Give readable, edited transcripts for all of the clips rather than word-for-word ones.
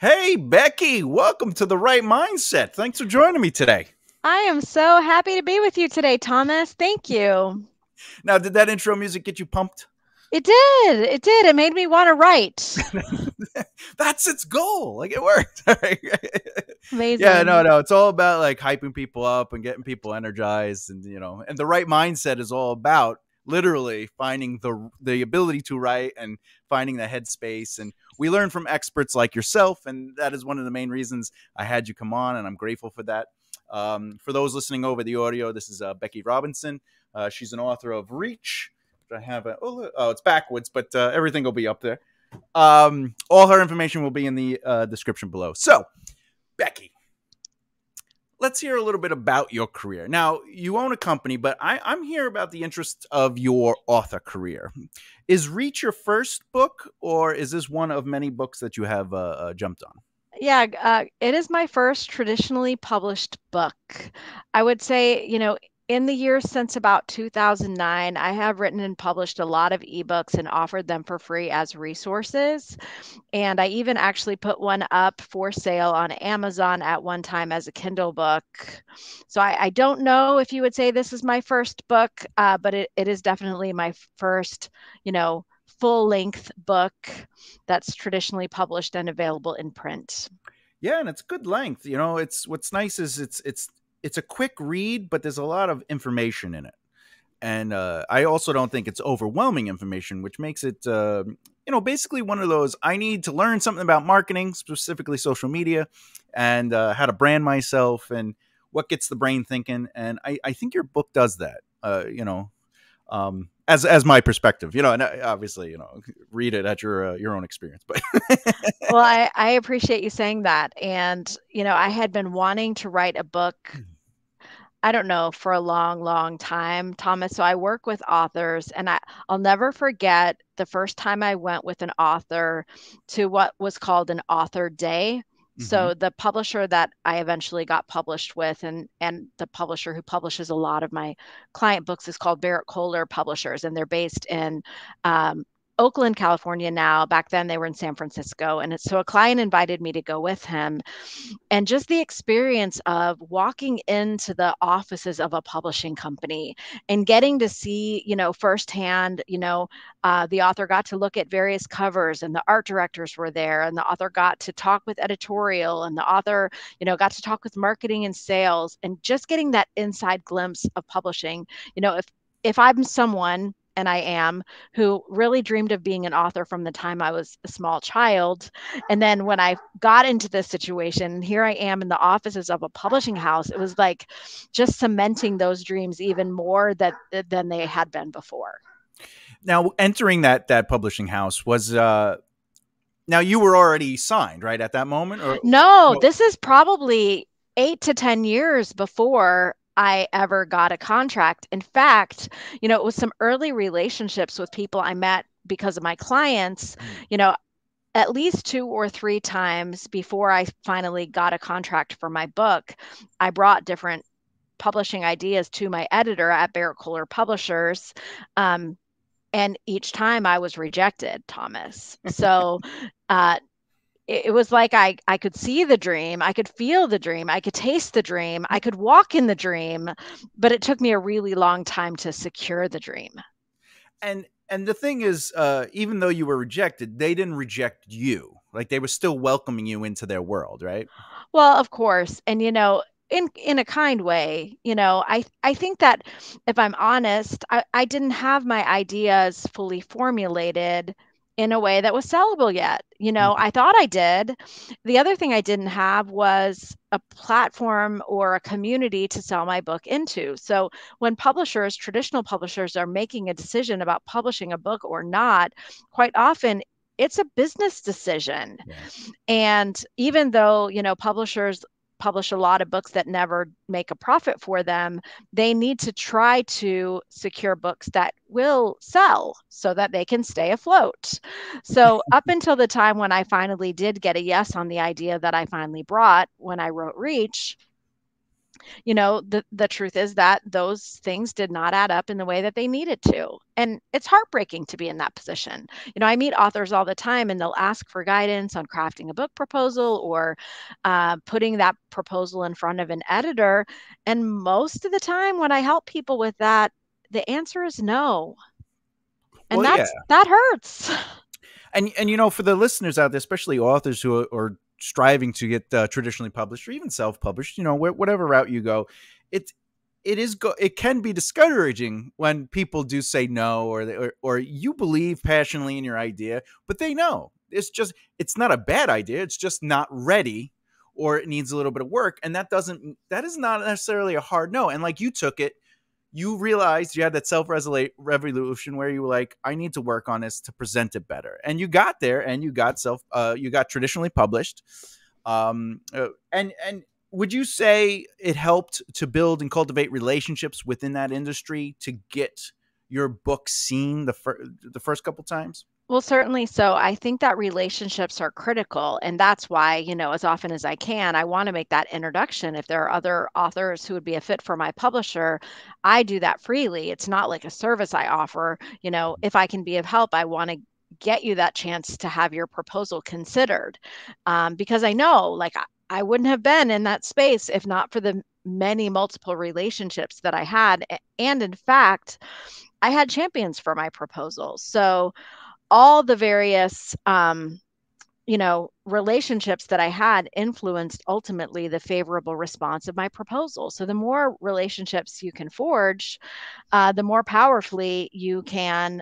Hey, Becky, welcome to the Right Mindset. Thanks for joining me today. I am so happy to be with you today, Thomas. Thank you. Now, did that intro music get you pumped? It did. It did. It made me want to write. That's its goal. Like it worked. Yeah, no, Amazing. no. It's all about like hyping people up and getting people energized, and the right mindset is all about literally finding the ability to write and finding the headspace. And we learn from experts like yourself, and that is one of the main reasons I had you come on, and I'm grateful for that. For those listening over the audio, this is Becky Robinson. She's an author of Reach. I have it's backwards, but everything will be up there. All her information will be in the description below. So, Becky, let's hear a little bit about your career. Now, you own a company, but I'm here about the interest of your author career. Is Reach your first book, or is this one of many books that you have jumped on? Yeah, it is my first traditionally published book. I would say, in the years since about 2009, I have written and published a lot of ebooks and offered them for free as resources. And I even actually put one up for sale on Amazon at one time as a Kindle book. So I don't know if you would say this is my first book, but it is definitely my first, full length book that's traditionally published and available in print. Yeah, and it's good length. It's what's nice is it's a quick read, but there's a lot of information in it. And I also don't think it's overwhelming information, which makes it, basically one of those. I need to learn something about marketing, specifically social media, and how to brand myself, and what gets the brain thinking. And I think your book does that. As my perspective, and obviously, read it at your own experience. But Well, I appreciate you saying that. And, I had been wanting to write a book, I don't know, for a long, long time, Thomas. So I work with authors, and I'll never forget the first time I went with an author to what was called an author day. Mhm. So the publisher that I eventually got published with, and the publisher who publishes a lot of my client books, is called Barrett Kohler Publishers, and they're based in Oakland, California now. Back then they were in San Francisco. And so a client invited me to go with him, and just the experience of walking into the offices of a publishing company and getting to see, firsthand, the author got to look at various covers, and the art directors were there, and the author got to talk with editorial, and the author, got to talk with marketing and sales, and just getting that inside glimpse of publishing. If I'm someone, and I am, who really dreamed of being an author from the time I was a small child. And then when I got into this situation, here I am in the offices of a publishing house. It was like just cementing those dreams even more than they had been before. Now, entering that publishing house was now you were already signed, right, at that moment, or No, no? this is probably 8 to 10 years before I ever got a contract. In fact, it was some early relationships with people I met because of my clients, Hmm. you know, at least 2 or 3 times before I finally got a contract for my book. I brought different publishing ideas to my editor at Barrett Kohler Publishers. Um, and each time I was rejected, Thomas. So uh, it was like I could see the dream, I could feel the dream, I could taste the dream, I could walk in the dream, but it took me a really long time to secure the dream. And the thing is, even though you were rejected, they didn't reject you. Like they were still welcoming you into their world, right? Well, of course, and in a kind way, I think that if I'm honest, I didn't have my ideas fully formulated in a way that was sellable yet. Mhm. I thought I did. The other thing I didn't have was a platform or a community to sell my book into. So when publishers, traditional publishers, are making a decision about publishing a book or not, quite often it's a business decision. Yeah. And even though, publishers publish a lot of books that never make a profit for them, they need to try to secure books that will sell so that they can stay afloat. So, up until the time when I finally did get a yes on the idea that I finally brought when I wrote Reach, The truth is that those things did not add up in the way that they needed to. And it's heartbreaking to be in that position. I meet authors all the time and they'll ask for guidance on crafting a book proposal or putting that proposal in front of an editor. And most of the time, when I help people with that, the answer is no. And Well, yeah. that hurts. And for the listeners out there, especially authors who are striving to get traditionally published or even self-published, whatever route you go, it it can be discouraging when people do say no, or you believe passionately in your idea, but they know it's not a bad idea. It's just not ready, or it needs a little bit of work. And that is not necessarily a hard no. And like, you took it, you realized you had that self-revolution where you were like, I need to work on this to present it better. And you got there, and you got traditionally published. And would you say it helped to build and cultivate relationships within that industry to get your book seen the first couple times? Well, certainly so. I think that relationships are critical. And that's why, as often as I can, I want to make that introduction. If there are other authors who would be a fit for my publisher, I do that freely. It's not like a service I offer. If I can be of help, I want to get you that chance to have your proposal considered. Because I know, like, I wouldn't have been in that space if not for the many multiple relationships that I had. And in fact, I had champions for my proposal. So, all the various relationships that I had influenced ultimately the favorable response of my proposal. So the more relationships you can forge, the more powerfully you can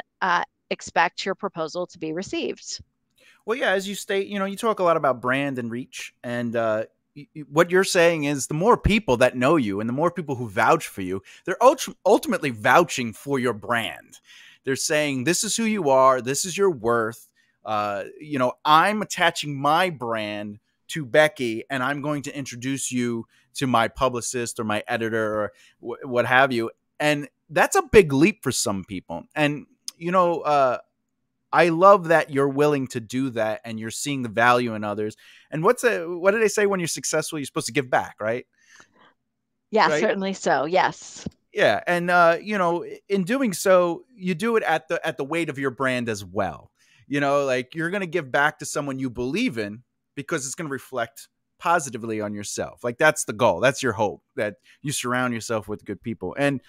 expect your proposal to be received. Well, yeah, as you state, you talk a lot about brand and reach, and what you're saying is the more people that know you and the more people who vouch for you, they're ultimately vouching for your brand. They're saying, this is who you are. This is your worth. I'm attaching my brand to Becky, and I'm going to introduce you to my publicist or my editor or what have you. And that's a big leap for some people. And, I love that you're willing to do that and you're seeing the value in others. And what do they say when you're successful? You're supposed to give back, right? Yeah, Right? certainly so. Yes. Yeah, and in doing so, you do it at the weight of your brand as well. Like, you're going to give back to someone you believe in because it's going to reflect positively on yourself. Like, that's the goal. That's your hope, that you surround yourself with good people. And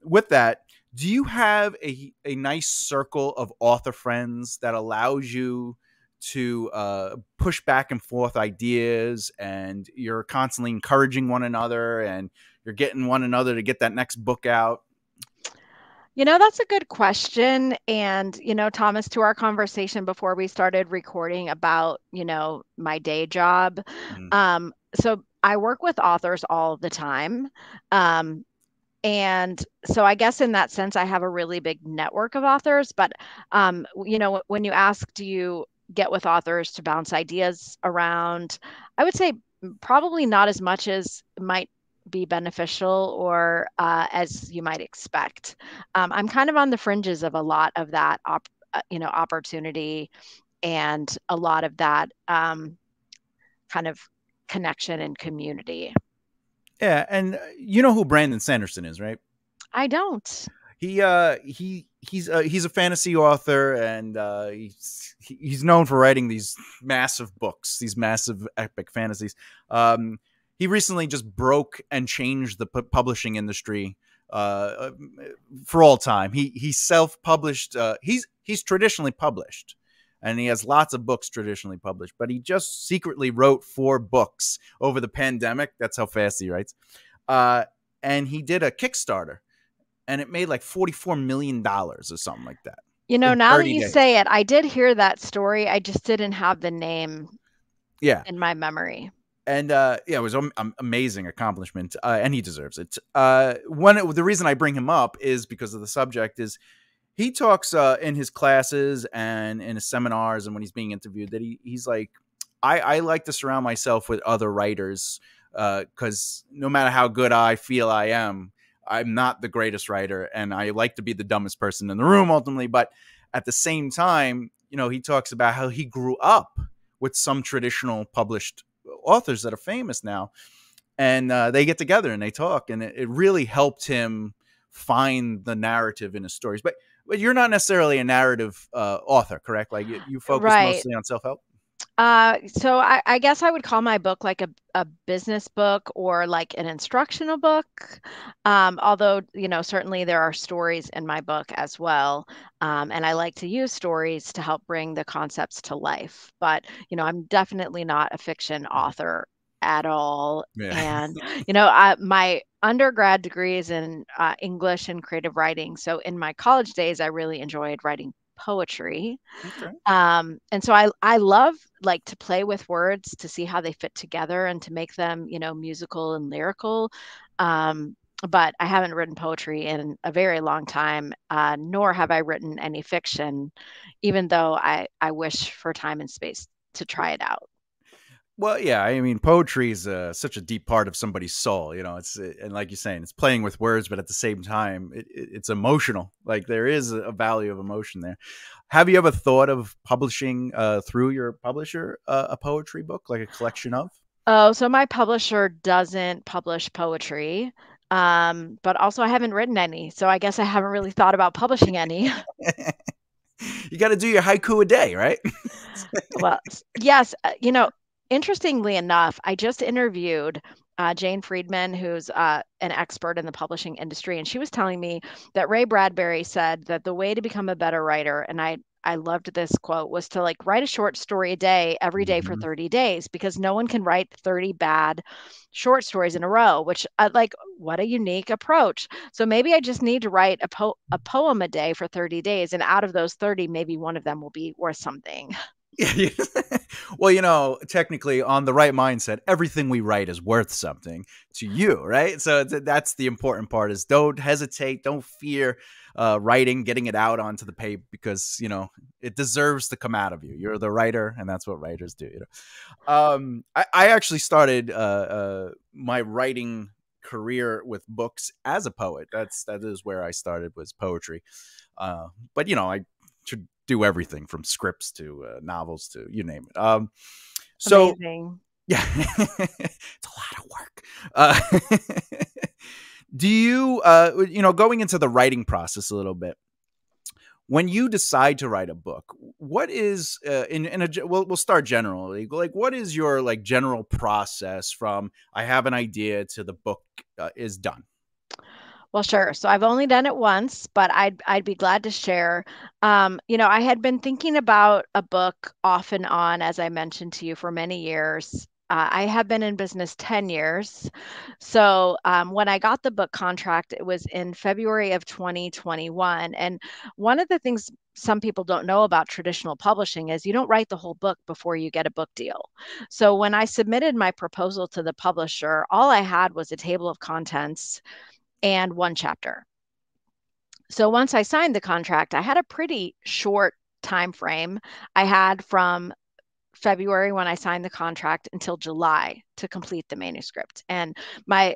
with that, do you have a nice circle of author friends that allows you to push back and forth ideas, and you're constantly encouraging one another, and you're getting one another to get that next book out? That's a good question. And, Thomas, to our conversation before we started recording about, my day job. So I work with authors all the time. And so I guess in that sense, I have a really big network of authors. But, when you ask, do you get with authors to bounce ideas around? I would say probably not as much as might be beneficial or as you might expect. I'm kind of on the fringes of a lot of that, opportunity and a lot of that kind of connection and community. Yeah, and you know who Brandon Sanderson is, right? I don't. He's a fantasy author, and he's known for writing these massive books, these massive epic fantasies. He recently just broke and changed the publishing industry for all time. He self-published. He's traditionally published, and he has lots of books traditionally published, but he just secretly wrote 4 books over the pandemic. That's how fast he writes. And he did a Kickstarter, and it made like $44 million or something like that. Now that you say it, I did hear that story. I just didn't have the name in my memory. And it was an amazing accomplishment, and he deserves it. The reason I bring him up is because of the subject. Is he talks in his classes and in his seminars and when he's being interviewed that he's like, I like to surround myself with other writers because no matter how good I feel I am, I'm not the greatest writer, and I like to be the dumbest person in the room ultimately. But at the same time, he talks about how he grew up with some traditional published authors that are famous now, and they get together and they talk, and it really helped him find the narrative in his stories. But you're not necessarily a narrative author, correct? Like you focus Right. mostly on self help. So I guess I would call my book like a business book or like an instructional book. Although, certainly there are stories in my book as well. And I like to use stories to help bring the concepts to life. But, I'm definitely not a fiction author at all. Yeah. And, my undergrad degree is in English and creative writing. So in my college days, I really enjoyed writing poetry. Okay. And so I love like to play with words to see how they fit together and to make them, musical and lyrical. Um, but I haven't written poetry in a very long time, nor have I written any fiction, even though I wish for time and space to try it out. Well, yeah, I mean, poetry is such a deep part of somebody's soul. It's and like you're saying, it's playing with words, but at the same time, it's emotional. Like there is a value of emotion there. Have you ever thought of publishing through your publisher a poetry book, like a collection of? Oh, so my publisher doesn't publish poetry, but also I haven't written any, so I guess I haven't really thought about publishing any. You got to do your haiku a day, right? Well, yes, interestingly enough, I just interviewed Jane Friedman, who's an expert in the publishing industry, and she was telling me that Ray Bradbury said that the way to become a better writer, and I loved this quote, was to like write a short story a day every day for Mhm. 30 days because no one can write 30 bad short stories in a row, which like what a unique approach. So maybe I just need to write a poem a day for 30 days, and out of those 30, maybe one of them will be worth something. Yeah. Well, technically, on the right mindset, everything we write is worth something to you, right? So that's the important part: is don't hesitate, don't fear writing, getting it out onto the page because it deserves to come out of you. You're the writer, and that's what writers do. I actually started my writing career with books as a poet. That is where I started, was poetry. But I should do everything from scripts to novels to you name it. So Amazing. yeah, it's a lot of work. Do you, going into the writing process a little bit, when you decide to write a book, what is we'll start generally, like what is your like general process from I have an idea to the book is done? Well, sure. So I've only done it once, but I'd be glad to share. I had been thinking about a book off and on, as I mentioned to you, for many years. I have been in business 10 years. So when I got the book contract, it was in February of 2021. And one of the things some people don't know about traditional publishing is you don't write the whole book before you get a book deal. So when I submitted my proposal to the publisher, all I had was a table of contents and one chapter. So once I signed the contract, I had a pretty short time frame. I had from February when I signed the contract until July to complete the manuscript. And my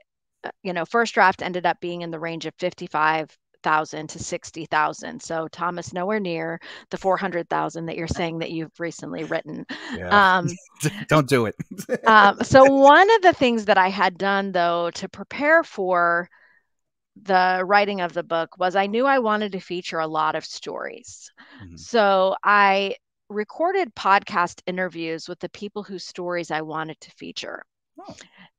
first draft ended up being in the range of 55,000 to 60,000. So Thomas, nowhere near the 400,000 that you're saying that you've recently written. Yeah. Um, Don't do it. so one of the things that I had done though to prepare for the writing of the book was I knew I wanted to feature a lot of stories. Mhm. So I recorded podcast interviews with the people whose stories I wanted to feature. Oh.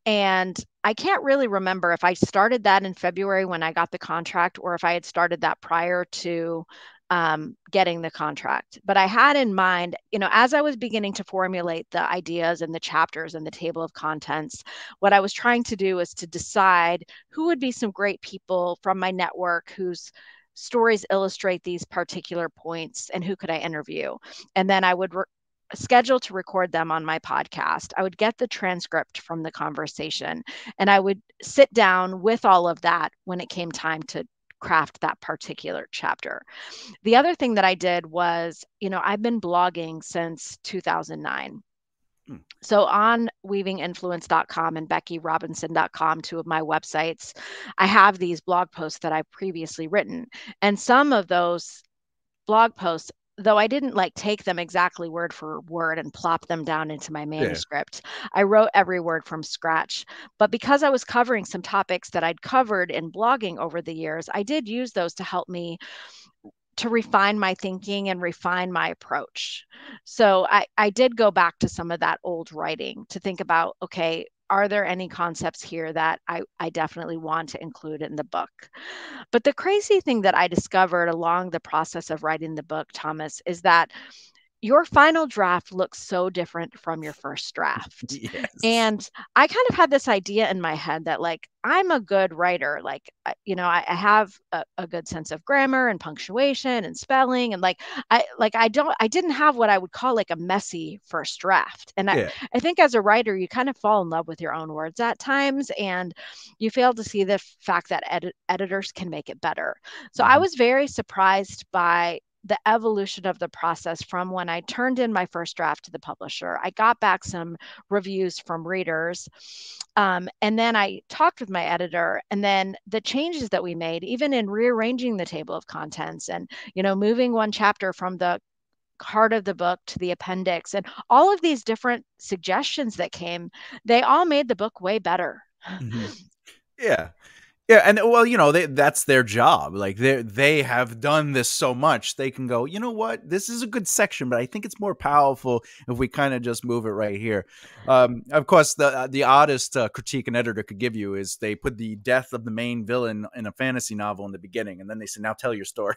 And I can't really remember if I started that in February when I got the contract or if I had started that prior to getting the contract. But I had in mind, as I was beginning to formulate the ideas and the chapters and the table of contents, what I was trying to do is to decide who would be some great people from my network whose stories illustrate these particular points and who could I interview. And then I would schedule to record them on my podcast. I would get the transcript from the conversation and I would sit down with all of that when it came time to craft that particular chapter. The other thing that I did was, I've been blogging since 2009. Hmm. So on weavinginfluence.com and beckyrobinson.com, two of my websites, I have these blog posts that I've previously written. And some of those blog posts, though I didn't like take them exactly word for word and plop them down into my Yeah. manuscript. I wrote every word from scratch. But because I was covering some topics that I'd covered in blogging over the years, I did use those to help me to refine my thinking and refine my approach. So I did go back to some of that old writing to think about, okay, are there any concepts here that I definitely want to include in the book? But the crazy thing that I discovered along the process of writing the book, Thomas, is that your final draft looks so different from your first draft. Yes. And I kind of had this idea in my head that, like, I'm a good writer. Like, I have a good sense of grammar and punctuation and spelling. And I didn't have what I would call like a messy first draft. And Yeah. I think as a writer, you kind of fall in love with your own words at times. And you fail to see the fact that editors can make it better. So I Hmm. was very surprised by the evolution of the process from when I turned in my first draft to the publisher. I got back some reviews from readers. And then I talked with my editor, and then the changes that we made, even in rearranging the table of contents and, moving one chapter from the heart of the book to the appendix, and all of these different suggestions that came, they all made the book way better. Hmm. Yeah. Yeah, and well, that's their job. Like they have done this so much, they can go, you know what, this is a good section, but I think it's more powerful if we kind of just move it right here. Of course, the oddest critique an editor could give you is they put the death of the main villain in a fantasy novel in the beginning, and then they say, now tell your story.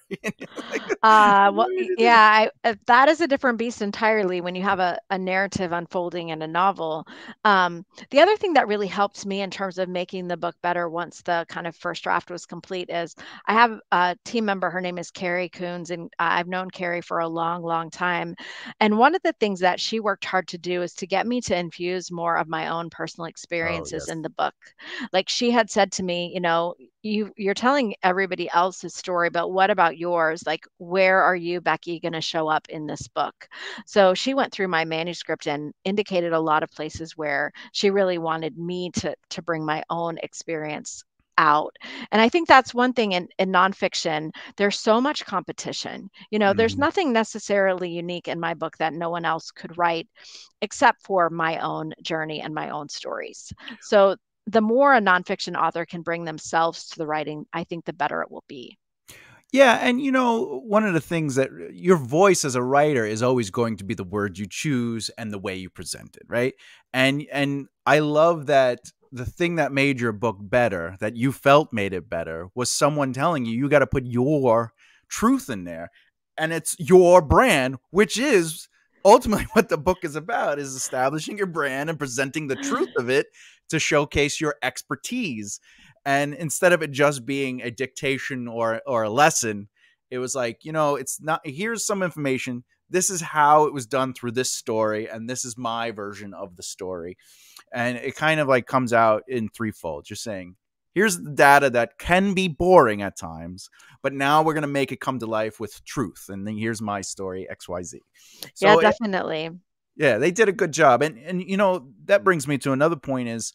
Like, Well, yeah, that is a different beast entirely when you have a narrative unfolding in a novel. The other thing that really helped me in terms of making the book better once the kind of first draft was complete is I have a team member. Her name is Carrie Coons, and I've known Carrie for a long, long time. And one of the things that she worked hard to do is to get me to infuse more of my own personal oh experiences yes. in the book. Like she had said to me, you're telling everybody else's story, but what about yours? Like, where are you, Becky, going to show up in this book? So she went through my manuscript and indicated a lot of places where she really wanted me to bring my own experience out. And I think that's one thing in nonfiction. There's so much competition. There's Hmm. nothing necessarily unique in my book that no one else could write except for my own journey and my own stories. So the more a nonfiction author can bring themselves to the writing, I think the better it will be. Yeah, and one of the things that your voice as a writer is always going to be the word you choose and the way you present it, right? And I love that the thing that made your book better, that you felt made it better, was someone telling you got to put your truth in there. And it's your brand, which is ultimately what the book is about, is establishing your brand and presenting the truth of it to showcase your expertise. And instead of it just being a dictation or a lesson, it was like, it's not, here's some information, this is how it was done through this story, and this is my version of the story. And it kind of like comes out in threefold, just saying, here's the data that can be boring at times, but now we're going to make it come to life with truth, and then here's my story, XYZ. Yeah, So definitely. yeah, they did a good job. And that brings me to another point, is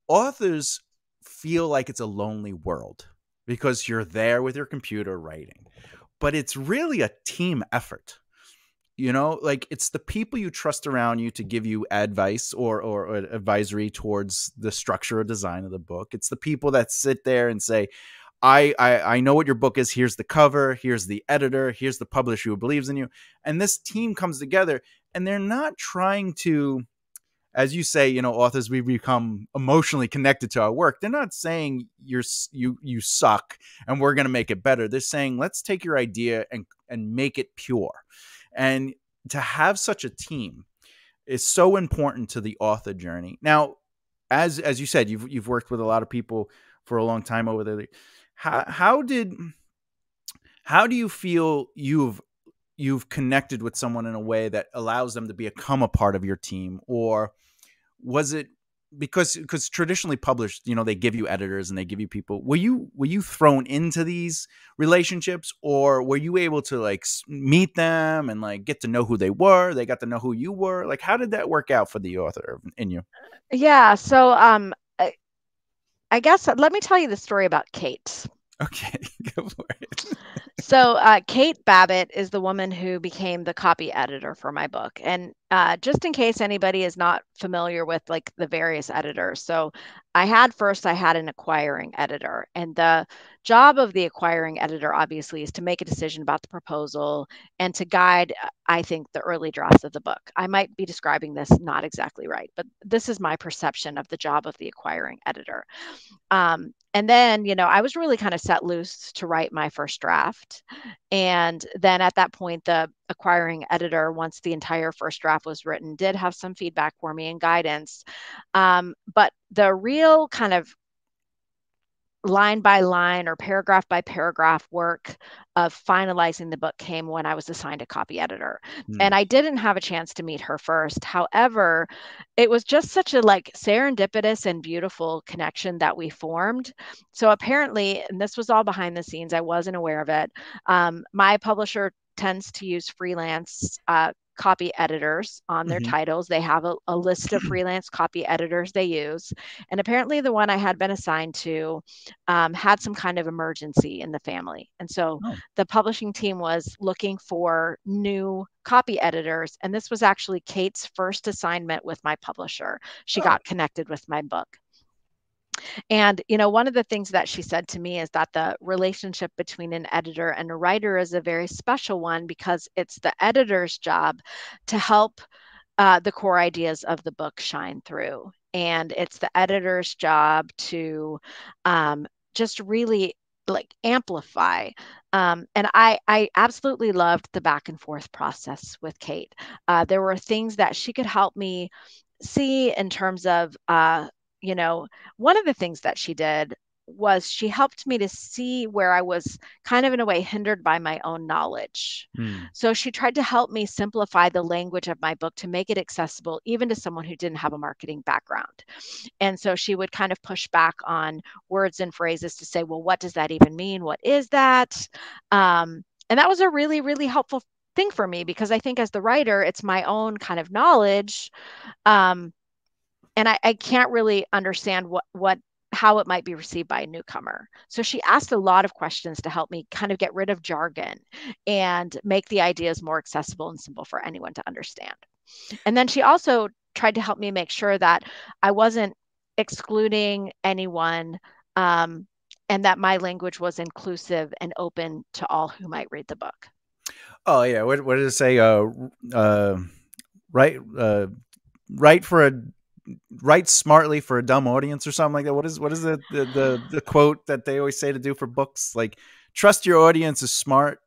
authors feel like it's a lonely world because you're there with your computer writing, but it's really a team effort. Like, it's the people you trust around you to give you advice or advisory towards the structure or design of the book. It's the people that sit there and say, I know what your book is. Here's the cover. Here's the editor. Here's the publisher who believes in you. And this team comes together, and they're not trying to, as you say, authors, we become emotionally connected to our work. They're not saying you suck and we're going to make it better. They're saying, let's take your idea and make it pure. And to have such a team is so important to the author journey. Now, as you said, you've worked with a lot of people for a long time over there. How do you feel you've connected with someone in a way that allows them to become a part of your team? Or was it because traditionally published, they give you editors and they give you people. Were you thrown into these relationships, or were you able to like meet them and like get to know who they were? They got to know who you were. Like, how did that work out for the author in you? Yeah, so I guess let me tell you the story about Kate. Okay, go for it. So, Kate Babbitt is the woman who became the copy editor for my book. And just in case anybody is not familiar with like the various editors, so I had an acquiring editor, and the job of the acquiring editor obviously is to make a decision about the proposal and to guide, I think, the early drafts of the book. I might be describing this not exactly right, but this is my perception of the job of the acquiring editor. And then, I was really kind of set loose to write my first draft. And then at that point, the acquiring editor, once the entire first draft was written, did have some feedback for me and guidance. But the real kind of line by line or paragraph by paragraph work of finalizing the book came when I was assigned a copy editor. Hmm. And I didn't have a chance to meet her first. However, it was just such a like serendipitous and beautiful connection that we formed. So apparently, and this was all behind the scenes, I wasn't aware of it. My publisher tends to use freelance copy editors on their Hmm. titles. They have a list of freelance copy editors they use. And apparently, the one I had been assigned to had some kind of emergency in the family. And so Oh, the publishing team was looking for new copy editors. And this was actually Kate's first assignment with my publisher. She oh, got connected with my book. And, one of the things that she said to me is that the relationship between an editor and a writer is a very special one because it's the editor's job to help the core ideas of the book shine through. And it's the editor's job to just really like amplify. And I absolutely loved the back and forth process with Kate. There were things that she could help me see in terms of, you know, one of the things that she did was she helped me to see where I was kind of in a way hindered by my own knowledge. hmm. So she tried to help me simplify the language of my book to make it accessible even to someone who didn't have a marketing background. And so she would kind of push back on words and phrases to say, well, what does that even mean? What is that? And that was a really, really helpful thing for me because I think as the writer, it's my own kind of knowledge. Um, and I can't really understand what how it might be received by a newcomer. So she asked a lot of questions to help me kind of get rid of jargon and make the ideas more accessible and simple for anyone to understand. And then she also tried to help me make sure that I wasn't excluding anyone, and that my language was inclusive and open to all who might read the book. Oh yeah. What did it say? Right. Right for a write smartly for a dumb audience or something like that. What is the quote that they always say to do for books? Like, trust your audience is smart,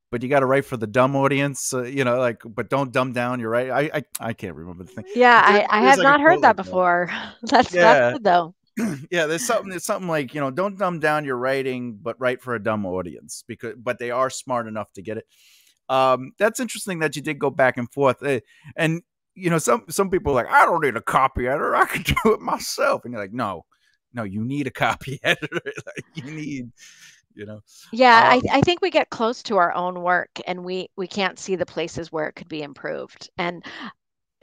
but you got to write for the dumb audience. Like, but don't dumb down. You're right. I can't remember the thing. Yeah, But I there's have like a not heard quote that like that. before. That's Yeah. good though. Yeah, there's something like, don't dumb down your writing, but write for a dumb audience, but they are smart enough to get it. That's interesting that you did go back and forth. And some people are like, I don't need a copy editor, I can do it myself. And you're like, no, you need a copy editor. Like, you need, you know. Yeah, Um, I think we get close to our own work and we can't see the places where it could be improved. And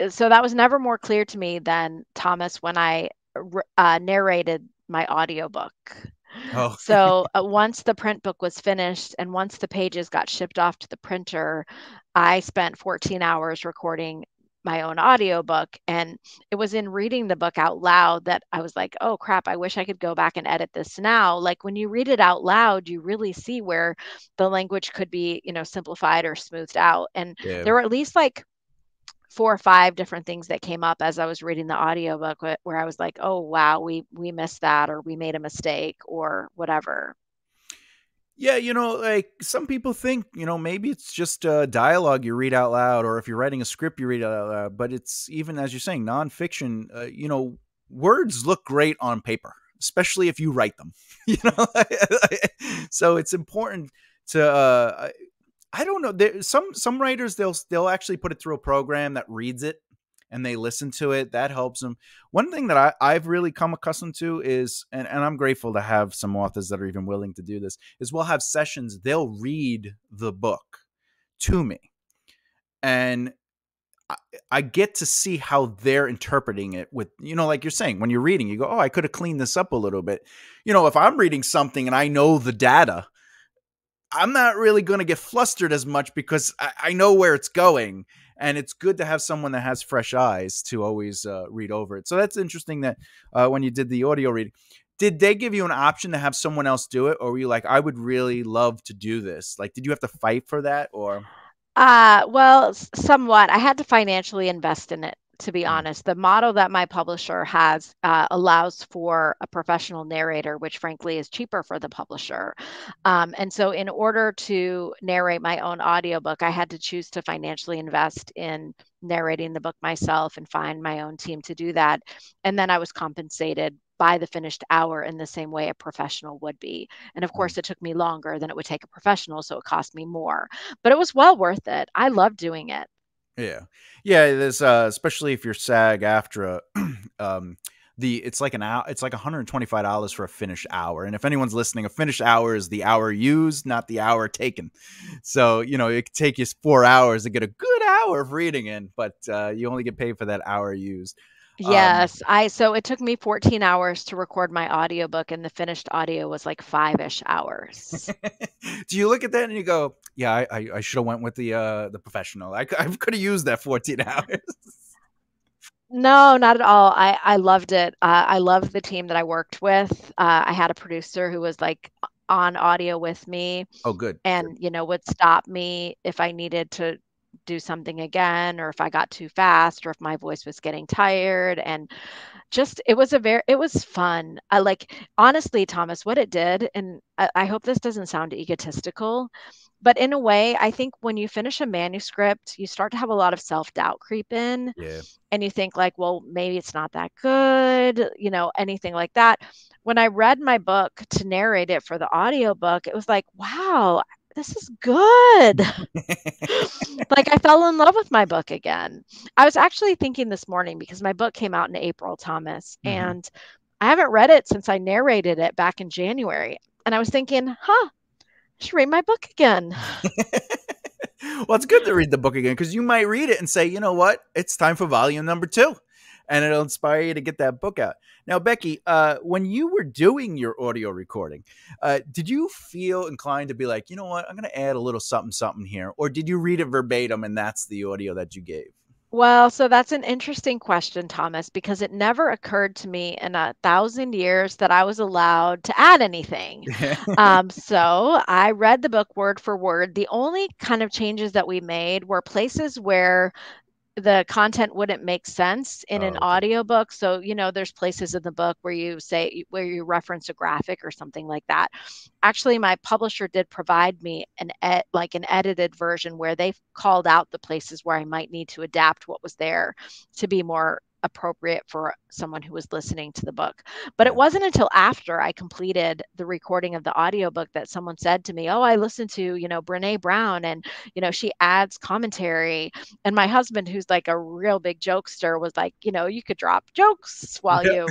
so that was never more clear to me than Thomas when I narrated my audiobook. oh, So once the print book was finished and once the pages got shipped off to the printer, I spent 14 hours recording my own audiobook. And it was in reading the book out loud that I was like, oh crap, I wish I could go back and edit this now. Like when you read it out loud, you really see where the language could be, simplified or smoothed out. And yeah. there were at least like 4 or 5 different things that came up as I was reading the audiobook where I was like, oh wow, we missed that or we made a mistake or whatever. Yeah, like some people think, maybe it's just dialogue you read out loud, or if you're writing a script, you read it out loud. But it's even, as you're saying, nonfiction, words look great on paper, especially if you write them, you know? So it's important to, I don't know. Some writers, they'll actually put it through a program that reads it and they listen to it. That helps them. One thing that I've really come accustomed to is, and I'm grateful to have some authors that are even willing to do this, is we'll have sessions. They'll read the book to me, and I get to see how they're interpreting it with, like you're saying, when you're reading, you go, oh, I could have cleaned this up a little bit. If I'm reading something and I know the data, I'm not really going to get flustered as much because I know where it's going. And it's good to have someone that has fresh eyes to always read over it. So that's interesting that when you did the audio reading, did they give you an option to have someone else do it? Or were you like, I would really love to do this? Like, did you have to fight for that? Or, Well, somewhat. I had to financially invest in it, to be mm, honest. The model that my publisher has allows for a professional narrator, which frankly is cheaper for the publisher. And so, in order to narrate my own audiobook, I had to choose to financially invest in narrating the book myself and find my own team to do that. And then I was compensated by the finished hour in the same way a professional would be. And of mm. course, it took me longer than it would take a professional, so it cost me more, but it was well worth it. I love doing it. Yeah. Yeah, there's especially if you're SAG after it's like an hour, it's like $125 for a finished hour. And if anyone's listening, a finished hour is the hour used, not the hour taken. So, it could take you 4 hours to get a good hour of reading in, but you only get paid for that hour used. Um Yes, so it took me 14 hours to record my audiobook and the finished audio was like 5-ish hours. do you look at that and you go, yeah, I should have went with the professional. I could have used that 14 hours. No, not at all. I loved it. I loved the team that I worked with. I had a producer who was like on audio with me Oh, good. and, would stop me if I needed to do something again or if I got too fast or if my voice was getting tired. And just it was fun. I like, honestly, Thomas, what it did, and I hope this doesn't sound egotistical, but in a way, I think when you finish a manuscript, you start to have a lot of self-doubt creep in Yeah. and you think like, well, maybe it's not that good, anything like that. When I read my book to narrate it for the audiobook, it was like, wow, this is good. Like I fell in love with my book again. I was actually thinking this morning because my book came out in April, Thomas, Mhm. and I haven't read it since I narrated it back in January. And I was thinking, I should read my book again. Well, it's good to read the book again because you might read it and say, you know what, it's time for volume number 2, and it'll inspire you to get that book out. Now, Becky, when you were doing your audio recording, did you feel inclined to be like, you know what, I'm going to add a little something, something here, or did you read it verbatim and that's the audio that you gave? Well, so that's an interesting question, Thomas, because it never occurred to me in 1,000 years that I was allowed to add anything. So I read the book word for word. The only kind of changes that we made were places where the content wouldn't make sense in an Oh, okay. audiobook. So, there's places in the book where you reference a graphic or something like that. Actually, my publisher did provide me like an edited version where they called out the places where I might need to adapt what was there to be more appropriate for someone who was listening to the book. But it Yeah. wasn't until after I completed the recording of the audiobook that someone said to me, "Oh, I listened to, Brene Brown and, she adds commentary." And my husband, who's like a real big jokester, was like, you could drop jokes while you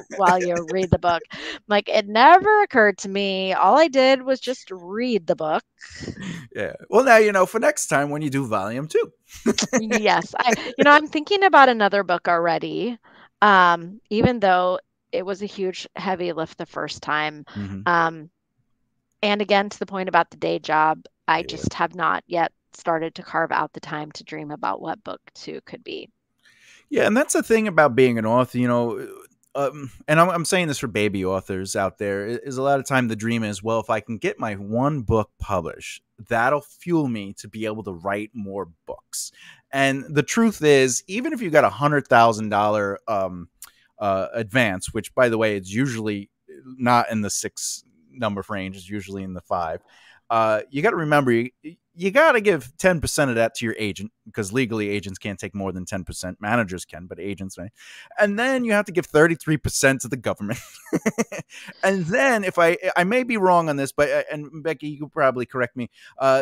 read the book. Like it never occurred to me. All I did was just read the book. Yeah. Well, now you know for next time when you do volume 2. Yes, I'm thinking about another book already. Even though it was a huge heavy lift the first time. Hmm. Um, and again, to the point about the day job, I Yeah. just have not yet started to carve out the time to dream about what book two could be. Yeah, and that's the thing about being an author, and I'm saying this for baby authors out there, is a lot of time the dream is, well, if I can get my one book published, that'll fuel me to be able to write more books. And the truth is, even if you got $100,000 advance, which by the way, it's usually not in the 6 number range, it's usually in the 5. You got to remember, you got to give 10% of that to your agent because legally agents can't take more than 10%. Managers can, but agents may. And then you have to give 33% to the government. And then if I may be wrong on this, but and Becky, you could probably correct me.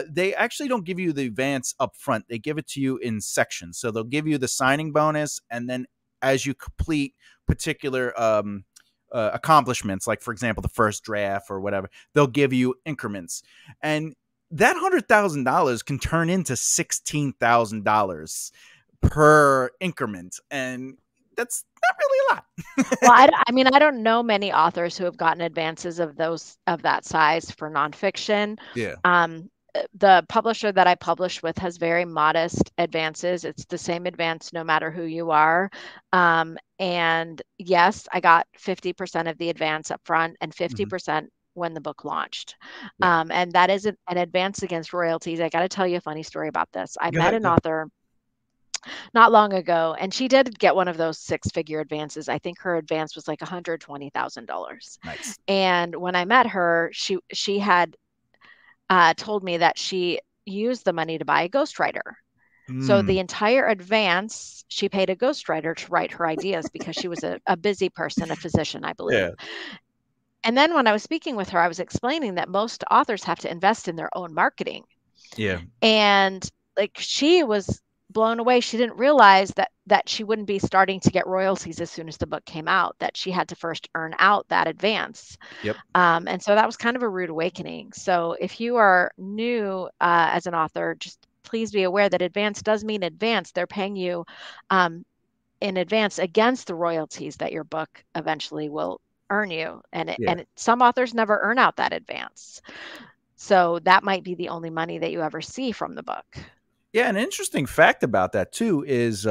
They actually don't give you the advance up front. They give it to you in sections. So they'll give you the signing bonus, and then as you complete particular accomplishments, like for example the first draft or whatever, they'll give you increments, and that $100,000 can turn into $16,000 per increment, and that's not really a lot. Well, I mean, I don't know many authors who have gotten advances of that size for nonfiction. Yeah. Um, the publisher that I publish with has very modest advances. It's the same advance no matter who you are. And yes, I got 50% of the advance up front and Hmm. 50% when the book launched. Yeah. And that is an advance against royalties. I got to tell you a funny story about this. I Go met ahead. an author not long ago, and she did get one of those six-figure advances. I think her advance was like $120,000. Nice. And when I met her, she had told me that she used the money to buy a ghostwriter. So Mm, the entire advance, she paid a ghostwriter to write her ideas because she was a busy person, a physician, I believe. yeah. And then when I was speaking with her, I was explaining that most authors have to invest in their own marketing. Yeah. And like she was blown away. She didn't realize that she wouldn't be starting to get royalties as soon as the book came out, that she had to first earn out that advance. Yep. And so that was kind of a rude awakening. So if you are new as an author, just please be aware that advance does mean advance. They're paying you um, in advance against the royalties that your book eventually will earn you. Yeah. Some authors never earn out that advance. So that might be the only money that you ever see from the book. Yeah. An interesting fact about that too is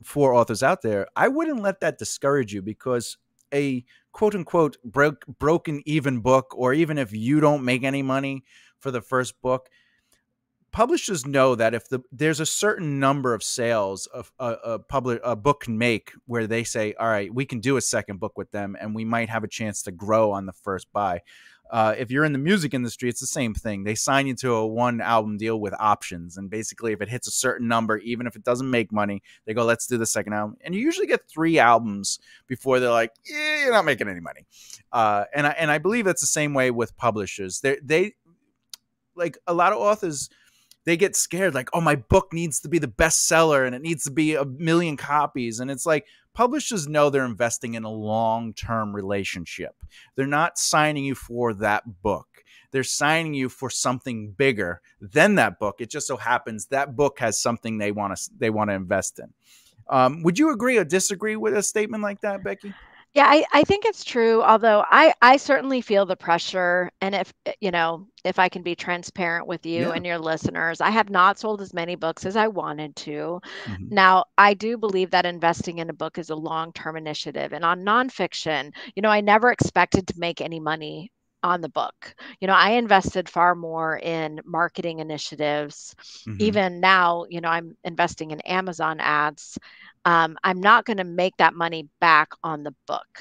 for authors out there, I wouldn't let that discourage you because a quote unquote broken even book, or even if you don't make any money for the first book, publishers know that if there's a certain number of sales of a book can make where they say, all right, we can do a second book with them and we might have a chance to grow on the first buy. If you're in the music industry, it's the same thing. They sign you to a one album deal with options. And basically, if it hits a certain number, even if it doesn't make money, they go, let's do the second album. And you usually get 3 albums before they're like, yeah, you're not making any money. And I believe that's the same way with publishers. They like a lot of authors, they get scared like, oh, my book needs to be the bestseller and it needs to be 1 million copies. And it's like, publishers know they're investing in a long-term relationship. They're not signing you for that book. They're signing you for something bigger than that book. It just so happens that book has something they want to invest in. Would you agree or disagree with a statement like that, Becky? Yeah, I think it's true, although I certainly feel the pressure. And if I can be transparent with you Yeah. and your listeners, I have not sold as many books as I wanted to. Hmm. Now, I do believe that investing in a book is a long-term initiative. And on nonfiction, I never expected to make any money on the book. I invested far more in marketing initiatives. Hmm. Even now, I'm investing in Amazon ads. I'm not going to make that money back on the book.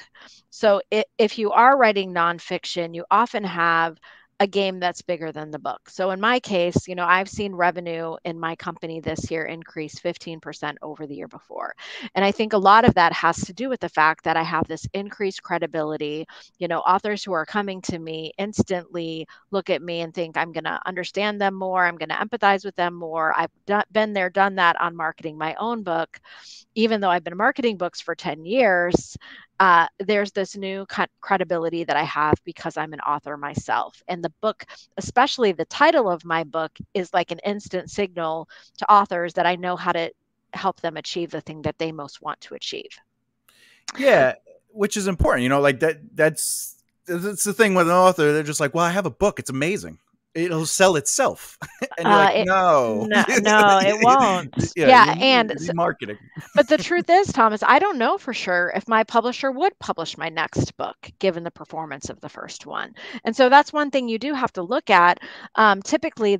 So if you are writing nonfiction, you often have a game that's bigger than the book. So in my case, I've seen revenue in my company this year increase 15% over the year before. And I think a lot of that has to do with the fact that I have this increased credibility. Authors who are coming to me instantly look at me and think I'm going to understand them more. I'm going to empathize with them more. I've been there, done that on marketing my own book. Even though I've been marketing books for 10 years, there's this new credibility that I have because I'm an author myself. And the book, especially the title of my book, is like an instant signal to authors that I know how to help them achieve the thing that they most want to achieve. Yeah, which is important. Like that's the thing with an author. They're just like, well, I have a book. It's amazing. It'll sell itself. And you're like, It no. no, no, it won't. Yeah, Yeah, you and need marketing. but the truth is, Thomas, I don't know for sure if my publisher would publish my next book, given the performance of the first one. And so that's one thing you do have to look at. Typically,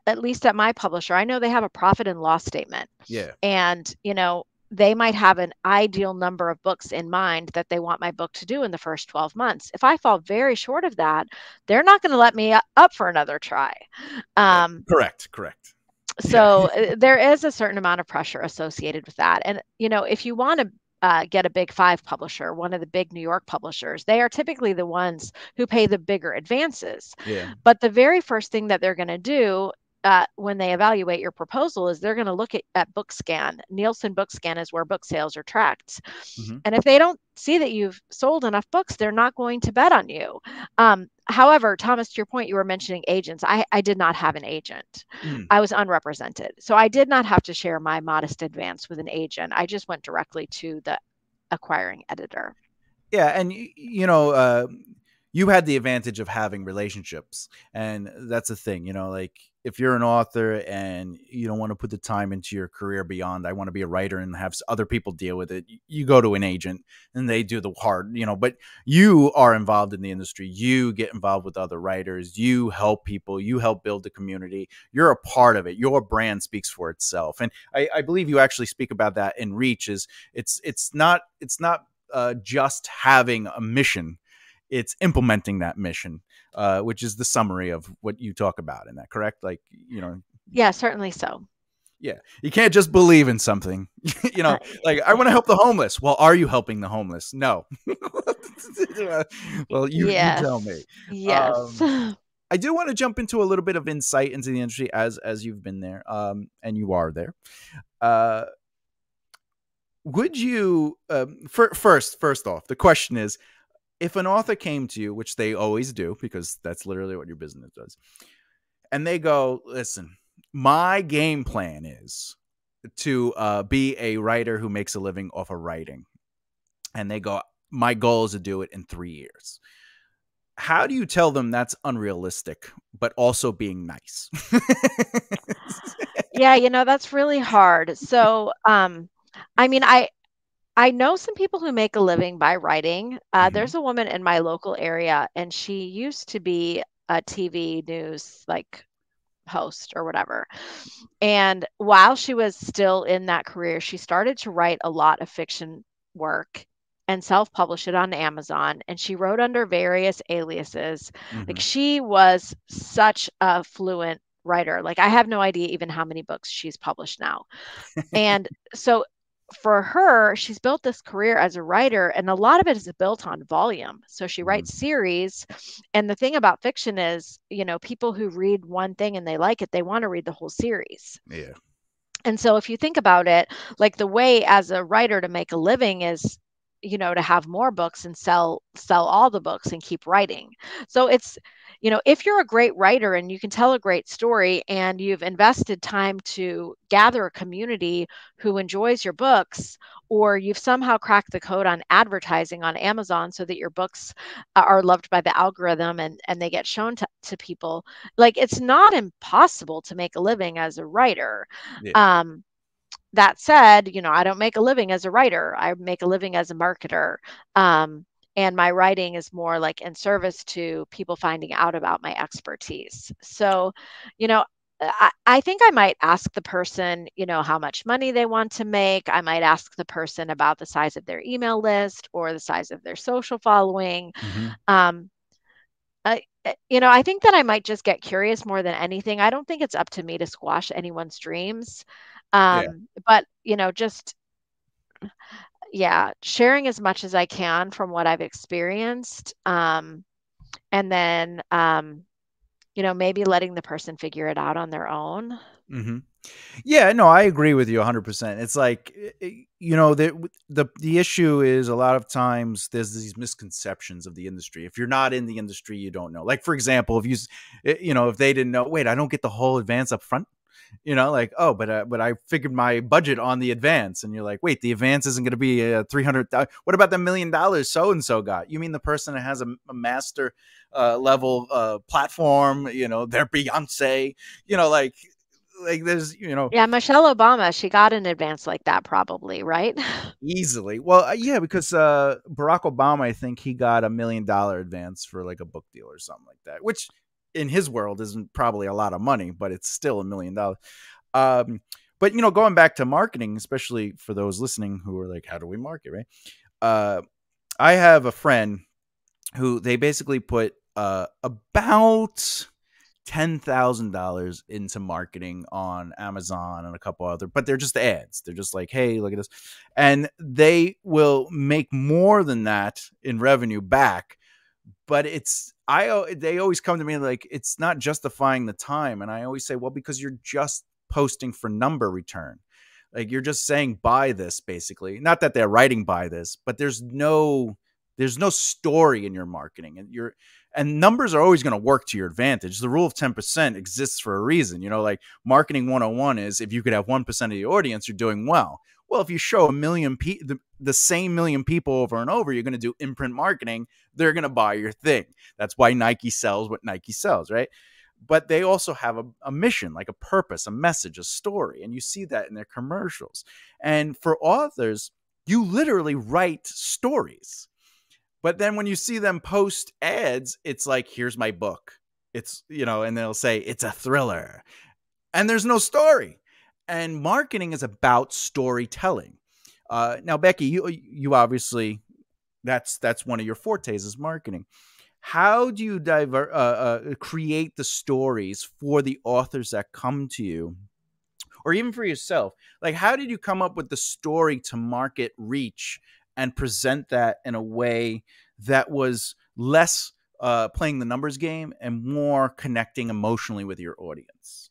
at least at my publisher, I know they have a profit and loss statement, Yeah, and they might have an ideal number of books in mind that they want my book to do in the first 12 months. If I fall very short of that, they're not going to let me up for another try. yeah. Um, Correct. Yeah, so there is a certain amount of pressure associated with that. And, if you want to get a big 5 publisher, one of the big New York publishers, they are typically the ones who pay the bigger advances. yeah. But the very first thing that they're going to do when they evaluate your proposal is they're going to look at BookScan. Nielsen BookScan is where book sales are tracked. Hmm. And if they don't see that you've sold enough books, they're not going to bet on you. However, Thomas, to your point, you were mentioning agents. I did not have an agent. Mm. I was unrepresented. So I did not have to share my modest advance with an agent. I just went directly to the acquiring editor. Yeah, and you had the advantage of having relationships. And that's the thing, like if you're an author and you don't want to put the time into your career beyond, I want to be a writer and have other people deal with it, you go to an agent and they do the hard, but you are involved in the industry. You get involved with other writers. You help people. You help build the community. You're a part of it. Your brand speaks for itself. And I believe you actually speak about that in Reach. Is it's not just having a mission. It's implementing that mission, which is the summary of what you talk about in that, correct? Like, Yeah, certainly so. yeah, you can't just believe in something, like I want to help the homeless. Well, are you helping the homeless? No. Well, you tell me. Yes. I do want to jump into a little bit of insight into the industry as you've been there, and you are there. Would you first off, the question is, if an author came to you, which they always do, because that's literally what your business does, and they go, listen, my game plan is to be a writer who makes a living off of writing. And they go, my goal is to do it in 3 years. How do you tell them that's unrealistic, but also being nice? Yeah, that's really hard. So, I mean, I know some people who make a living by writing. There's a woman in my local area, and she used to be a TV news like host or whatever. And while she was still in that career, she started to write a lot of fiction work and self-publish it on Amazon. And she wrote under various aliases. Like she was such a fluent writer. Like I have no idea even how many books she's published now. And so for her, she's built this career as a writer, and a lot of it is built on volume. So she writes series. And the thing about fiction is, people who read one thing and they like it, they want to read the whole series. Yeah. And so if you think about it, like the way as a writer to make a living is, to have more books and sell all the books and keep writing. So it's, if you're a great writer and you can tell a great story and you've invested time to gather a community who enjoys your books, or you've somehow cracked the code on advertising on Amazon so that your books are loved by the algorithm and they get shown to people, like it's not impossible to make a living as a writer. Yeah. That said, I don't make a living as a writer. I make a living as a marketer. And my writing is more like in service to people finding out about my expertise. So, I think I might ask the person, how much money they want to make. I might ask the person about the size of their email list or the size of their social following. I think that I might just get curious more than anything. I don't think it's up to me to squash anyone's dreams. But, just, sharing as much as I can from what I've experienced. And then, maybe letting the person figure it out on their own. Yeah, no, I agree with you 100%. It's like, the issue is a lot of times there's these misconceptions of the industry. If you're not in the industry, you don't know. Like, for example, if they didn't know, wait, I don't get the whole advance up front. Like, oh, but I figured my budget on the advance, and you're like, wait, the advance isn't going to be $300,000. What about the $1 million so and so got? You mean the person that has a master level platform? They're Beyonce. Like there's Yeah, Michelle Obama, she got an advance like that probably, right? easily. Well, yeah, because Barack Obama, I think he got $1 million advance for like a book deal or something like that, which in his world isn't probably a lot of money, but it's still $1 million. But going back to marketing, especially for those listening who are like, how do we market, right? I have a friend who they basically put about $10,000 into marketing on Amazon and a couple other, but they're just ads. They're just like, hey, look at this. And they will make more than that in revenue back. But they always come to me like, it's not justifying the time. And I always say, well, because you're just posting for number return. Like you're just saying, buy this, basically. Not that they're writing buy this, but there's no story in your marketing, and numbers are always going to work to your advantage. The rule of 10% exists for a reason. Like marketing 101 is if you could have 1% of the audience, you're doing well. Well, if you show the same million people over and over, you're going to do imprint marketing. They're going to buy your thing. That's why Nike sells what Nike sells, right? But they also have a mission, like a purpose, a message, a story. And you see that in their commercials. And for authors, you literally write stories. But then when you see them post ads, it's like, here's my book. It's, and they'll say it's a thriller. And there's no story. And marketing is about storytelling. Now, Becky, you obviously, that's one of your fortes is marketing. How do you create the stories for the authors that come to you, or even for yourself? Like, how did you come up with the story to market reach and present that in a way that was less playing the numbers game and more connecting emotionally with your audience?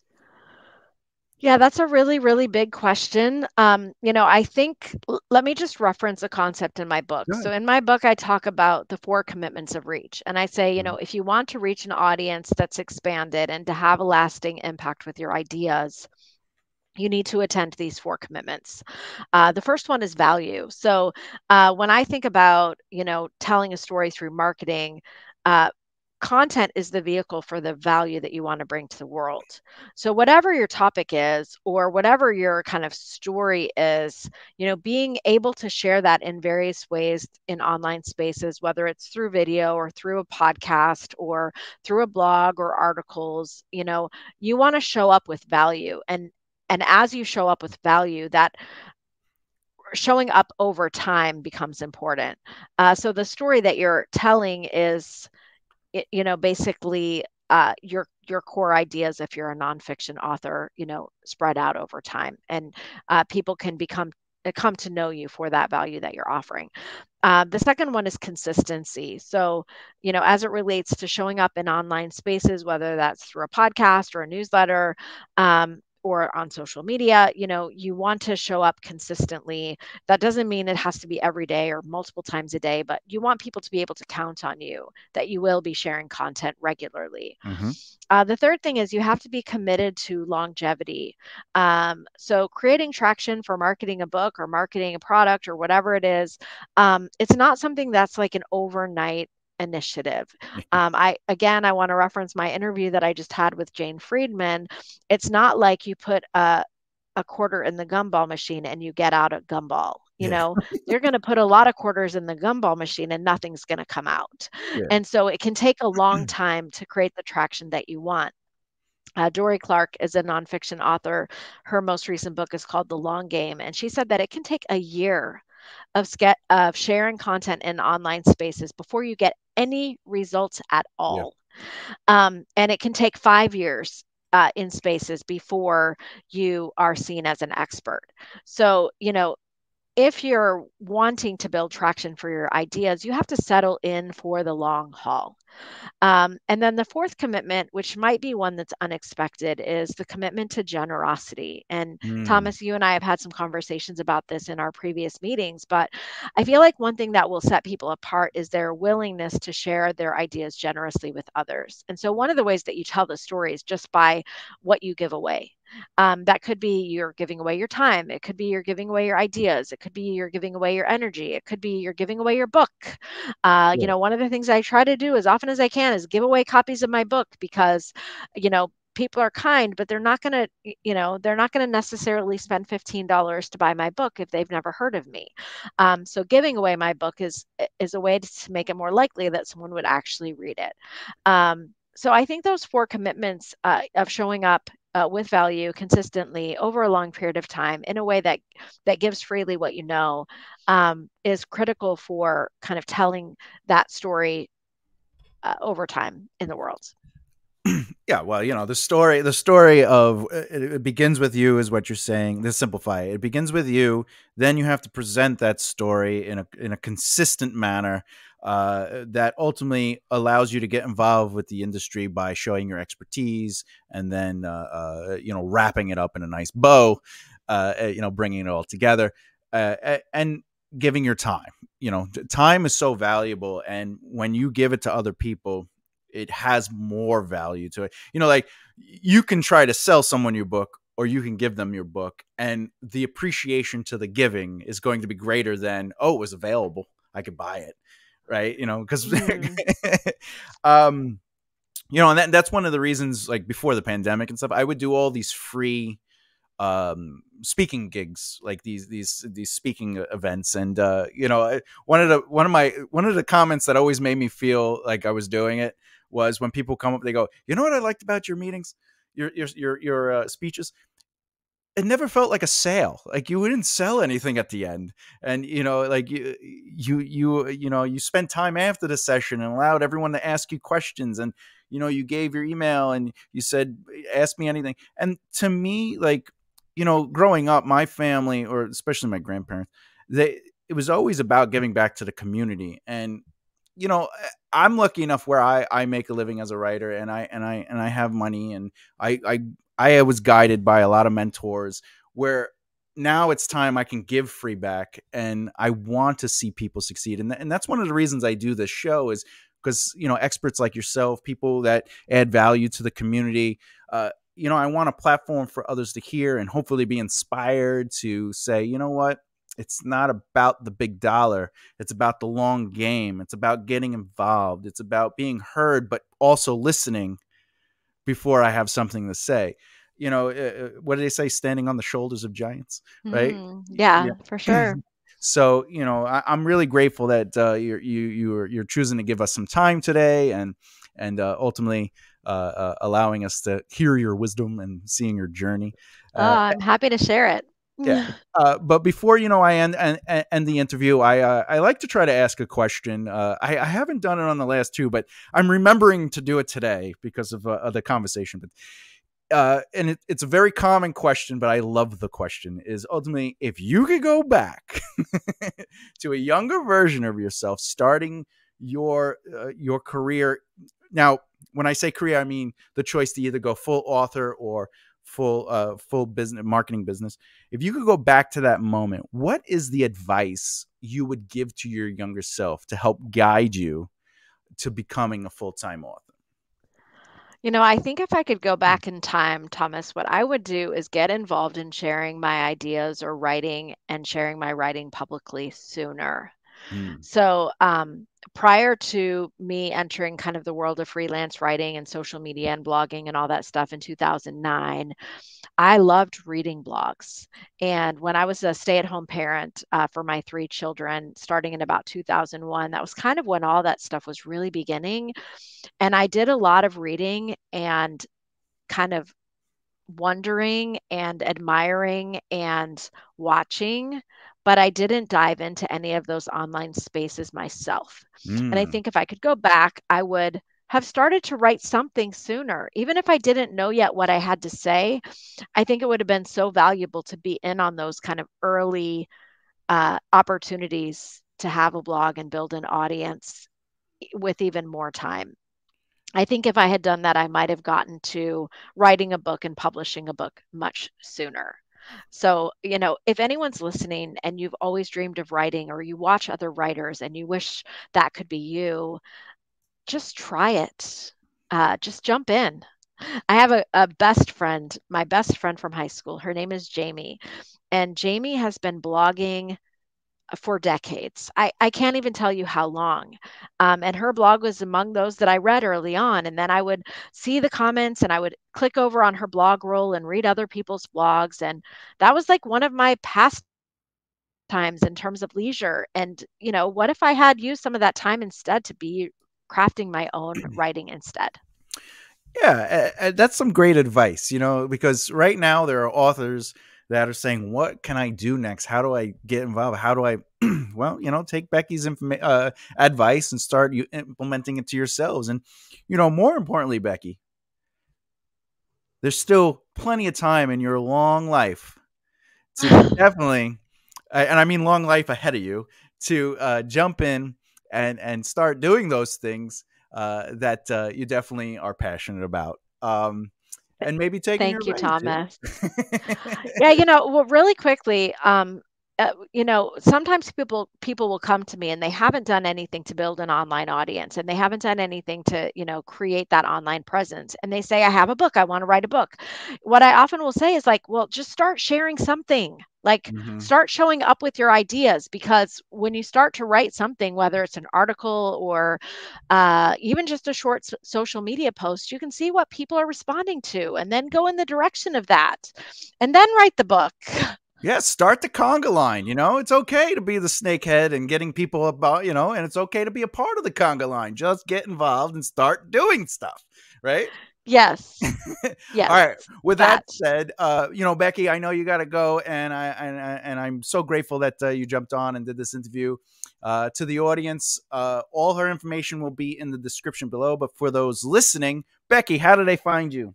Yeah, that's a really, really big question. I think let me just reference a concept in my book. So Good. in my book, I talk about the 4 commitments of reach. And I say, Mhm. if you want to reach an audience that's expanded and to have a lasting impact with your ideas, you need to attend to these 4 commitments. The first one is value. So when I think about, telling a story through marketing, uh, content is the vehicle for the value that you want to bring to the world. So whatever your topic is, or whatever your kind of story is, being able to share that in various ways in online spaces, whether it's through video or through a podcast or through a blog or articles, you want to show up with value. And as you show up with value, that showing up over time becomes important. So the story that you're telling is, basically your core ideas, if you're a nonfiction author, spread out over time, and people can come to know you for that value that you're offering. The second one is consistency. So, as it relates to showing up in online spaces, whether that's through a podcast or a newsletter, or on social media, you want to show up consistently. That doesn't mean it has to be every day or multiple times a day, but you want people to be able to count on you, that you will be sharing content regularly. Mm-hmm. The third thing is you have to be committed to longevity. So creating traction for marketing a book or marketing a product or whatever it is, it's not something that's like an overnight initiative. I want to reference my interview that I just had with Jane Friedman. It's not like you put a quarter in the gumball machine and you get out a gumball. Yeah. You're going to put a lot of quarters in the gumball machine and nothing's going to come out. Yeah. And so it can take a long time to create the traction that you want. Dory Clark is a nonfiction author. Her most recent book is called The Long Game. And she said that it can take a year of sharing content in online spaces before you get any results at Yeah. all. And it can take 5 years in spaces before you are seen as an expert. So, if you're wanting to build traction for your ideas, you have to settle in for the long haul. And then the fourth commitment, which might be one that's unexpected, is the commitment to generosity. And Mm. Thomas, you and I have had some conversations about this in our previous meetings, but I feel like one thing that will set people apart is their willingness to share their ideas generously with others. And so one of the ways that you tell the story is just by what you give away. That could be you're giving away your time. It could be you're giving away your ideas. It could be you're giving away your energy. It could be you're giving away your book. Yeah. One of the things I try to do as often as I can is give away copies of my book because, people are kind, but they're not going to, they're not going to necessarily spend $15 to buy my book if they've never heard of me. So giving away my book is a way to make it more likely that someone would actually read it. So I think those 4 commitments of showing up with value consistently over a long period of time in a way that gives freely what you know is critical for kind of telling that story over time in the world. Yeah, well, the story of it begins with you is what you're saying. Let's simplify it. It begins with you. Then you have to present that story in a consistent manner that ultimately allows you to get involved with the industry by showing your expertise, and then wrapping it up in a nice bow. Bringing it all together, and giving your time. Time is so valuable, and when you give it to other people, it has more value to it. Like, you can try to sell someone your book or you can give them your book, and the appreciation to the giving is going to be greater than, oh, it was available, I could buy it, right? Because Mm. um and that's one of the reasons, like before the pandemic and stuff, I would do all these free speaking gigs, like these speaking events. And one of the comments that always made me feel like I was doing it was when people come up, they go, you know what I liked about your meetings, your speeches, it never felt like a sale. Like you didn't sell anything at the end. And like you spent time after the session and allowed everyone to ask you questions. And you gave your email and you said, ask me anything. And to me, like, growing up, my family, or especially my grandparents, it was always about giving back to the community. And you know, I'm lucky enough where I make a living as a writer, and I have money, and I was guided by a lot of mentors where now it's time I can give free back, and I want to see people succeed. And that's one of the reasons I do this show, is because, experts like yourself, people that add value to the community, I want a platform for others to hear and hopefully be inspired to say, you know what? It's not about the big dollar. It's about the long game. It's about getting involved. It's about being heard, but also listening before I have something to say. What do they say? Standing on the shoulders of giants, right? Yeah. Yeah, for sure. So, I'm really grateful that you're choosing to give us some time today, and ultimately allowing us to hear your wisdom and seeing your journey. Oh, I'm happy to share it. Yeah. But before I end the interview, I like to try to ask a question. I haven't done it on the last two, but I'm remembering to do it today because of the conversation. But and it's a very common question, but I love the question. Is ultimately, if you could go back to a younger version of yourself, starting your career. Now, when I say career, I mean the choice to either go full author or full business, marketing business. If you could go back to that moment, what is the advice you would give to your younger self to help guide you to becoming a full-time author? I think if I could go back in time, Thomas, what I would do is get involved in sharing my ideas or writing and sharing my writing publicly sooner. Mm. So, prior to me entering kind of the world of freelance writing and social media and blogging and all that stuff in 2009, I loved reading blogs. And when I was a stay-at-home parent for my three children, starting in about 2001, that was kind of when all that stuff was really beginning. And I did a lot of reading and kind of wondering and admiring and watching, but I didn't dive into any of those online spaces myself. And I Mm. think if I could go back, I would have started to write something sooner. Even if I didn't know yet what I had to say, I think it would have been so valuable to be in on those kind of early opportunities to have a blog and build an audience with even more time. I think if I had done that, I might have gotten to writing a book and publishing a book much sooner. So, if anyone's listening and you've always dreamed of writing, or you watch other writers and you wish that could be you, just try it. Just jump in. I have a best friend, my best friend from high school. Her name is Jamie. And Jamie has been blogging for decades. I can't even tell you how long. And her blog was among those that I read early on. And then I would see the comments and I would click over on her blog roll and read other people's blogs. And that was like one of my pastimes in terms of leisure. And, what if I had used some of that time instead to be crafting my own writing instead? Yeah, that's some great advice, because right now there are authors that are saying, what can I do next? How do I get involved? How do I, well, take Becky's advice and start implementing it to yourselves. And, more importantly, Becky, there's still plenty of time in your long life to definitely, and I mean long life ahead of you, to jump in and start doing those things that you definitely are passionate about. And maybe taking your Thank you, advice. Thomas. Yeah, well, really quickly, sometimes people will come to me and they haven't done anything to build an online audience, and they haven't done anything to, create that online presence. And they say, I have a book, I want to write a book. What I often will say is like, well, just start sharing something. Like, Hmm. start showing up with your ideas, because when you start to write something, whether it's an article or even just a short social media post, you can see what people are responding to and then go in the direction of that and then write the book. Yeah, start the conga line. It's okay to be the snakehead and getting people about, and it's okay to be a part of the conga line. Just get involved and start doing stuff, right? Yes. All Yes. right. With that That. said, Becky, I know you got to go, and I'm so grateful that you jumped on and did this interview. To the audience, all her information will be in the description below. But for those listening, Becky, how do they find you?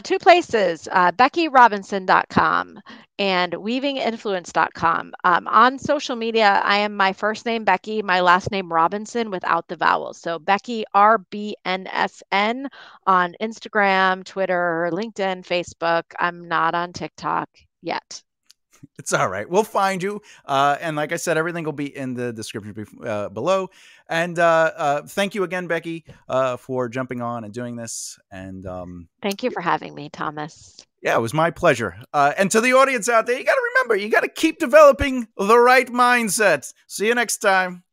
Two places, BeckyRobinson.com and WeavingInfluence.com. On social media, I am my first name, Becky, my last name, Robinson, without the vowels. So Becky, RBNSN, on Instagram, Twitter, LinkedIn, Facebook. I'm not on TikTok yet. It's all right. We'll find you. And like I said, everything will be in the description below. And thank you again, Becky, for jumping on and doing this. And Thank you for having me, Thomas. yeah, it was my pleasure. And to the audience out there, you got to remember, you got to keep developing the right mindset. See you next time.